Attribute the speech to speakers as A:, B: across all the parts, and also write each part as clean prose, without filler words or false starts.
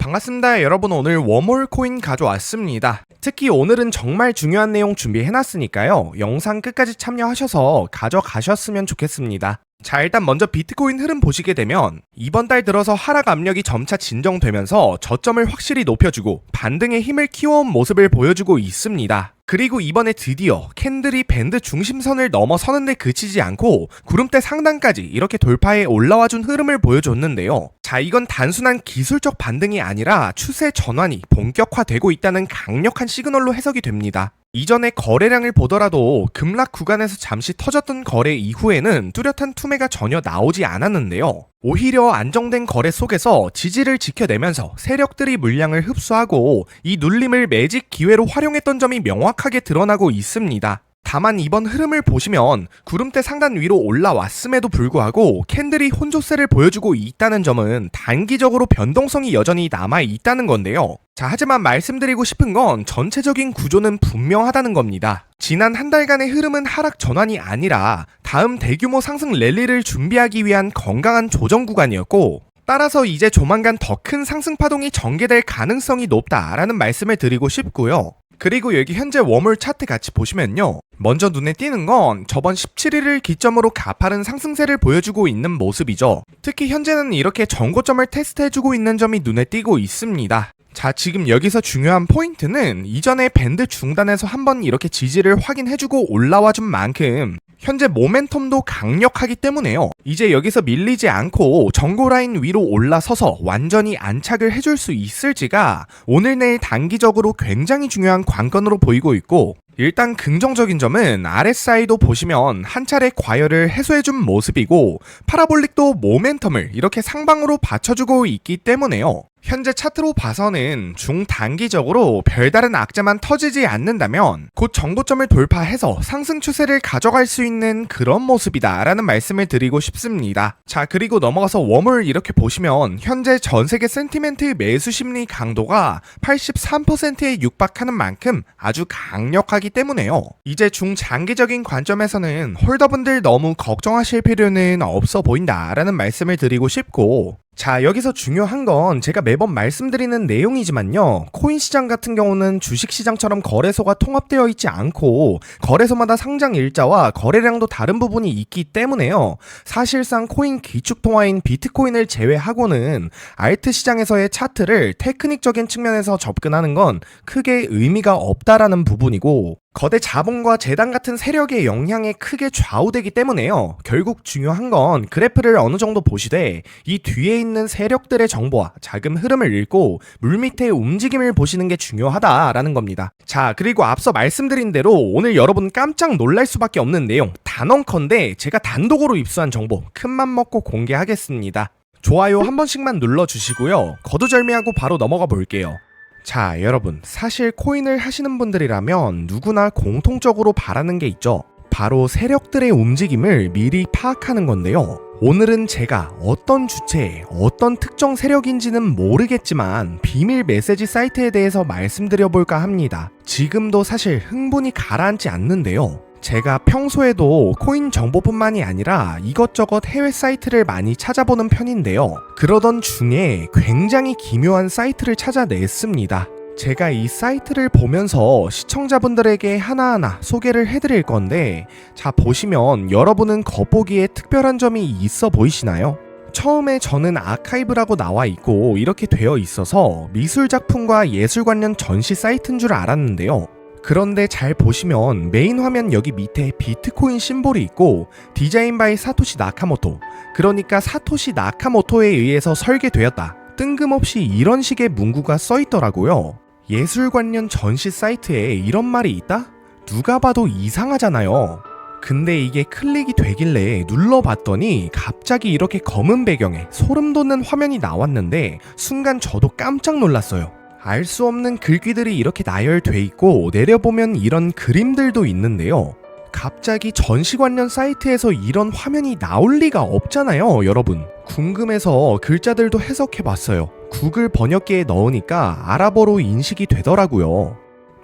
A: 반갑습니다. 여러분, 오늘 웜홀 코인 가져왔습니다. 특히 오늘은 정말 중요한 내용 준비해놨으니까요. 영상 끝까지 참여하셔서 가져가셨으면 좋겠습니다. 자, 일단 먼저 비트코인 흐름 보시게 되면 이번 달 들어서 하락 압력이 점차 진정되면서 저점을 확실히 높여주고 반등의 힘을 키워온 모습을 보여주고 있습니다. 그리고 이번에 드디어 캔들이 밴드 중심선을 넘어서는데 그치지 않고 구름대 상단까지 이렇게 돌파해 올라와준 흐름을 보여줬는데요. 자, 이건 단순한 기술적 반등이 아니라 추세 전환이 본격화되고 있다는 강력한 시그널로 해석이 됩니다. 이전에 거래량을 보더라도 급락 구간에서 잠시 터졌던 거래 이후에는 뚜렷한 투매가 전혀 나오지 않았는데요. 오히려 안정된 거래 속에서 지지를 지켜내면서 세력들이 물량을 흡수하고 이 눌림을 매직 기회로 활용했던 점이 명확하게 드러나고 있습니다. 다만 이번 흐름을 보시면 구름대 상단 위로 올라왔음에도 불구하고 캔들이 혼조세를 보여주고 있다는 점은 단기적으로 변동성이 여전히 남아있다는 건데요. 자, 하지만 말씀드리고 싶은 건 전체적인 구조는 분명하다는 겁니다. 지난 한 달간의 흐름은 하락 전환이 아니라 다음 대규모 상승 랠리를 준비하기 위한 건강한 조정 구간이었고, 따라서 이제 조만간 더 큰 상승 파동이 전개될 가능성이 높다라는 말씀을 드리고 싶고요. 그리고 여기 현재 웜홀 차트 같이 보시면요, 먼저 눈에 띄는 건 저번 17일을 기점으로 가파른 상승세를 보여주고 있는 모습이죠. 특히 현재는 이렇게 전고점을 테스트해주고 있는 점이 눈에 띄고 있습니다. 자, 지금 여기서 중요한 포인트는 이전에 밴드 중단에서 한번 이렇게 지지를 확인해주고 올라와준 만큼 현재 모멘텀도 강력하기 때문에요. 이제 여기서 밀리지 않고 정고라인 위로 올라서서 완전히 안착을 해줄 수 있을지가 오늘 내일 단기적으로 굉장히 중요한 관건으로 보이고 있고, 일단 긍정적인 점은 RSI도 보시면 한 차례 과열을 해소해준 모습이고 파라볼릭도 모멘텀을 이렇게 상방으로 받쳐주고 있기 때문에요. 현재 차트로 봐서는 중단기적으로 별다른 악재만 터지지 않는다면 곧 정고점을 돌파해서 상승 추세를 가져갈 수 있는 그런 모습이다 라는 말씀을 드리고 싶습니다. 자, 그리고 넘어가서 웜을 이렇게 보시면 현재 전세계 센티멘트 매수 심리 강도가 83%에 육박하는 만큼 아주 강력하기 때문에요. 이제 중장기적인 관점에서는 홀더분들 너무 걱정하실 필요는 없어 보인다 라는 말씀을 드리고 싶고, 자, 여기서 중요한 건 제가 매번 말씀드리는 내용이지만요, 코인 시장 같은 경우는 주식 시장처럼 거래소가 통합되어 있지 않고 거래소마다 상장 일자와 거래량도 다른 부분이 있기 때문에요. 사실상 코인 기축 통화인 비트코인을 제외하고는 알트 시장에서의 차트를 테크닉적인 측면에서 접근하는 건 크게 의미가 없다라는 부분이고, 거대 자본과 재단 같은 세력의 영향에 크게 좌우되기 때문에요. 결국 중요한 건 그래프를 어느 정도 보시되 이 뒤에 있는 세력들의 정보와 자금 흐름을 읽고 물밑의 움직임을 보시는 게 중요하다라는 겁니다. 자, 그리고 앞서 말씀드린 대로 오늘 여러분 깜짝 놀랄 수밖에 없는 내용, 단언컨대 제가 단독으로 입수한 정보 큰맘 먹고 공개하겠습니다. 좋아요 한 번씩만 눌러주시고요. 거두절미하고 바로 넘어가 볼게요. 자, 여러분, 사실 코인을 하시는 분들이라면 누구나 공통적으로 바라는 게 있죠. 바로 세력들의 움직임을 미리 파악하는 건데요. 오늘은 제가 어떤 주체의 어떤 특정 세력인지는 모르겠지만 비밀 메시지 사이트에 대해서 말씀드려볼까 합니다. 지금도 사실 흥분이 가라앉지 않는데요. 제가 평소에도 코인 정보뿐만이 아니라 이것저것 해외 사이트를 많이 찾아보는 편인데요. 그러던 중에 굉장히 기묘한 사이트를 찾아냈습니다. 제가 이 사이트를 보면서 시청자분들에게 하나하나 소개를 해드릴 건데, 자, 보시면 여러분은 겉보기에 특별한 점이 있어 보이시나요? 처음에 저는 아카이브라고 나와 있고 이렇게 되어 있어서 미술작품과 예술 관련 전시 사이트인 줄 알았는데요. 그런데 잘 보시면 메인 화면 여기 밑에 비트코인 심볼이 있고 디자인 바이 사토시 나카모토, 그러니까 사토시 나카모토에 의해서 설계되었다, 뜬금없이 이런 식의 문구가 써있더라고요. 예술 관련 전시 사이트에 이런 말이 있다? 누가 봐도 이상하잖아요. 근데 이게 클릭이 되길래 눌러봤더니 갑자기 이렇게 검은 배경에 소름 돋는 화면이 나왔는데 순간 저도 깜짝 놀랐어요. 알 수 없는 글귀들이 이렇게 나열돼 있고 내려보면 이런 그림들도 있는데요. 갑자기 전시 관련 사이트에서 이런 화면이 나올 리가 없잖아요, 여러분. 궁금해서 글자들도 해석해봤어요. 구글 번역기에 넣으니까 아랍어로 인식이 되더라고요.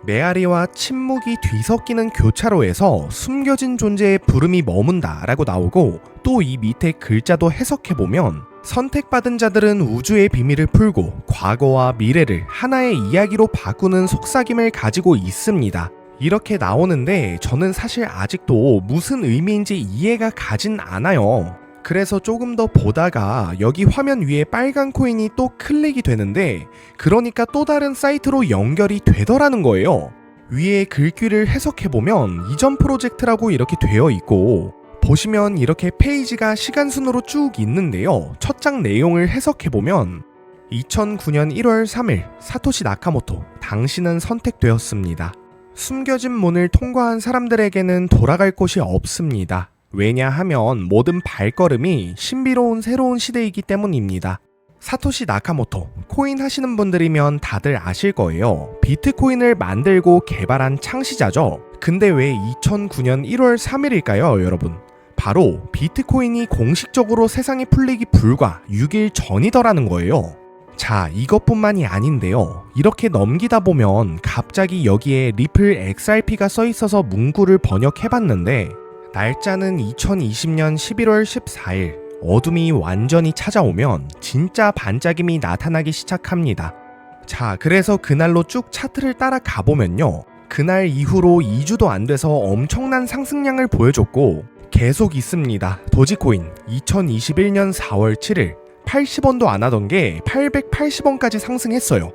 A: 메아리와 침묵이 뒤섞이는 교차로에서 숨겨진 존재의 부름이 머문다 라고 나오고, 또 이 밑에 글자도 해석해보면 선택받은 자들은 우주의 비밀을 풀고 과거와 미래를 하나의 이야기로 바꾸는 속삭임을 가지고 있습니다. 이렇게 나오는데 저는 사실 아직도 무슨 의미인지 이해가 가진 않아요. 그래서 조금 더 보다가 여기 화면 위에 빨간 코인이 또 클릭이 되는데, 그러니까 또 다른 사이트로 연결이 되더라는 거예요. 위에 글귀를 해석해보면 이전 프로젝트라고 이렇게 되어 있고, 보시면 이렇게 페이지가 시간순으로 쭉 있는데요. 첫 장 내용을 해석해보면 2009년 1월 3일 사토시 나카모토, 당신은 선택되었습니다. 숨겨진 문을 통과한 사람들에게는 돌아갈 곳이 없습니다. 왜냐하면 모든 발걸음이 신비로운 새로운 시대이기 때문입니다. 사토시 나카모토, 코인 하시는 분들이면 다들 아실 거예요. 비트코인을 만들고 개발한 창시자죠. 근데 왜 2009년 1월 3일일까요, 여러분? 바로 비트코인이 공식적으로 세상에 풀리기 불과 6일 전이더라는 거예요. 자, 이것뿐만이 아닌데요. 이렇게 넘기다 보면 갑자기 여기에 리플 XRP가 써 있어서 문구를 번역해봤는데, 날짜는 2020년 11월 14일, 어둠이 완전히 찾아오면 진짜 반짝임이 나타나기 시작합니다. 자, 그래서 그날로 쭉 차트를 따라 가보면요. 그날 이후로 2주도 안 돼서 엄청난 상승량을 보여줬고, 계속 있습니다. 도지코인 2021년 4월 7일 80원도 안 하던 게 880원까지 상승했어요.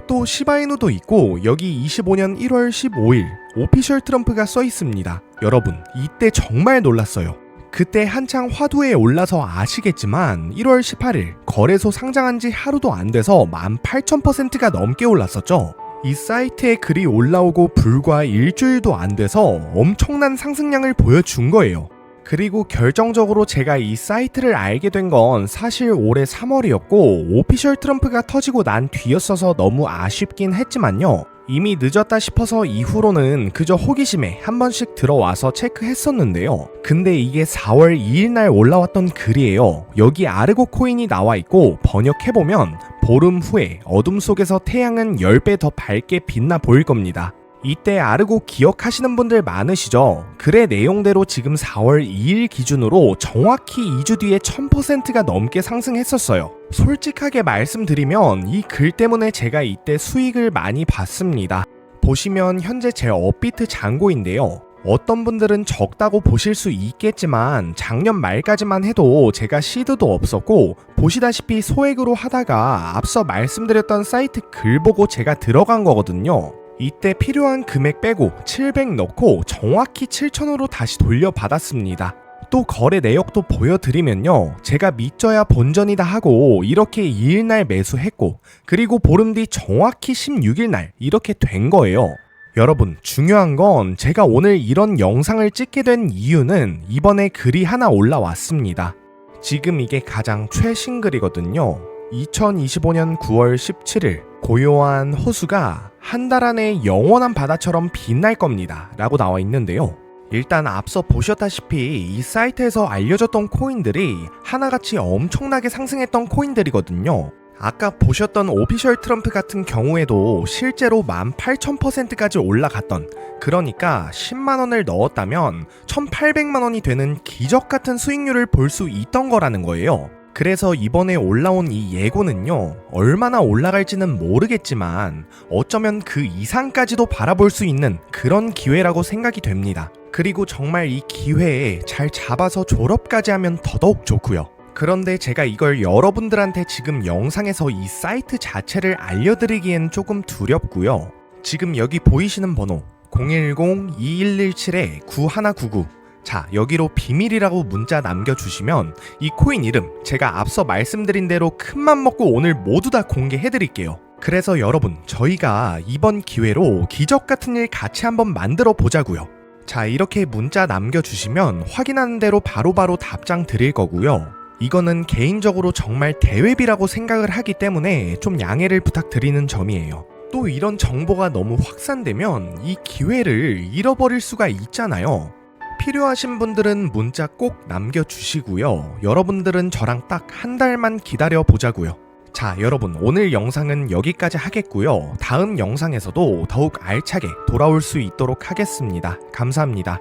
A: 또 시바이누도 있고, 여기 25년 1월 15일 오피셜 트럼프가 써 있습니다. 여러분, 이때 정말 놀랐어요. 그때 한창 화두에 올라서 아시겠지만 1월 18일 거래소 상장한 지 하루도 안 돼서 18,000%가 넘게 올랐었죠. 이 사이트에 글이 올라오고 불과 일주일도 안 돼서 엄청난 상승량을 보여준 거예요. 그리고 결정적으로 제가 이 사이트를 알게 된 건 사실 올해 3월이었고 오피셜 트럼프가 터지고 난 뒤였어서 너무 아쉽긴 했지만요. 이미 늦었다 싶어서 이후로는 그저 호기심에 한 번씩 들어와서 체크했었는데요. 근데 이게 4월 2일 날 올라왔던 글이에요. 여기 아르고 코인이 나와 있고, 번역해보면 보름 후에 어둠 속에서 태양은 10배 더 밝게 빛나 보일 겁니다. 이때 아르고 기억하시는 분들 많으시죠? 글의 내용대로 지금 4월 2일 기준으로 정확히 2주 뒤에 1000%가 넘게 상승했었어요. 솔직하게 말씀드리면 이 글 때문에 제가 이때 수익을 많이 봤습니다. 보시면 현재 제 업비트 잔고인데요. 어떤 분들은 적다고 보실 수 있겠지만 작년 말까지만 해도 제가 시드도 없었고, 보시다시피 소액으로 하다가 앞서 말씀드렸던 사이트 글 보고 제가 들어간 거거든요. 이때 필요한 금액 빼고 700 넣고 정확히 7,000으로 다시 돌려받았습니다. 또 거래 내역도 보여드리면요. 제가 믿져야 본전이다 하고 이렇게 2일날 매수했고, 그리고 보름 뒤 정확히 16일날 이렇게 된 거예요. 여러분, 중요한 건 제가 오늘 이런 영상을 찍게 된 이유는 이번에 글이 하나 올라왔습니다. 지금 이게 가장 최신 글이거든요. 2025년 9월 17일 고요한 호수가 한 달 안에 영원한 바다처럼 빛날 겁니다 라고 나와 있는데요. 일단 앞서 보셨다시피 이 사이트에서 알려졌던 코인들이 하나같이 엄청나게 상승했던 코인들이거든요. 아까 보셨던 오피셜 트럼프 같은 경우에도 실제로 18,000%까지 올라갔던, 그러니까 10만원을 넣었다면 1,800만원이 되는 기적같은 수익률을 볼 수 있던 거라는 거예요. 그래서 이번에 올라온 이 예고는요, 얼마나 올라갈지는 모르겠지만 어쩌면 그 이상까지도 바라볼 수 있는 그런 기회라고 생각이 됩니다. 그리고 정말 이 기회에 잘 잡아서 졸업까지 하면 더더욱 좋고요. 그런데 제가 이걸 여러분들한테 지금 영상에서 이 사이트 자체를 알려드리기엔 조금 두렵고요. 지금 여기 보이시는 번호 010-2117-9199, 자, 여기로 비밀이라고 문자 남겨주시면 이 코인 이름 제가 앞서 말씀드린 대로 큰맘 먹고 오늘 모두 다 공개해드릴게요. 그래서 여러분, 저희가 이번 기회로 기적같은 일 같이 한번 만들어 보자고요. 자, 이렇게 문자 남겨주시면 확인하는 대로 바로바로 답장 드릴 거고요. 이거는 개인적으로 정말 대회비라고 생각을 하기 때문에 좀 양해를 부탁드리는 점이에요. 또 이런 정보가 너무 확산되면 이 기회를 잃어버릴 수가 있잖아요. 필요하신 분들은 문자 꼭 남겨주시고요. 여러분들은 저랑 딱 한 달만 기다려 보자고요. 자, 여러분, 오늘 영상은 여기까지 하겠고요. 다음 영상에서도 더욱 알차게 돌아올 수 있도록 하겠습니다. 감사합니다.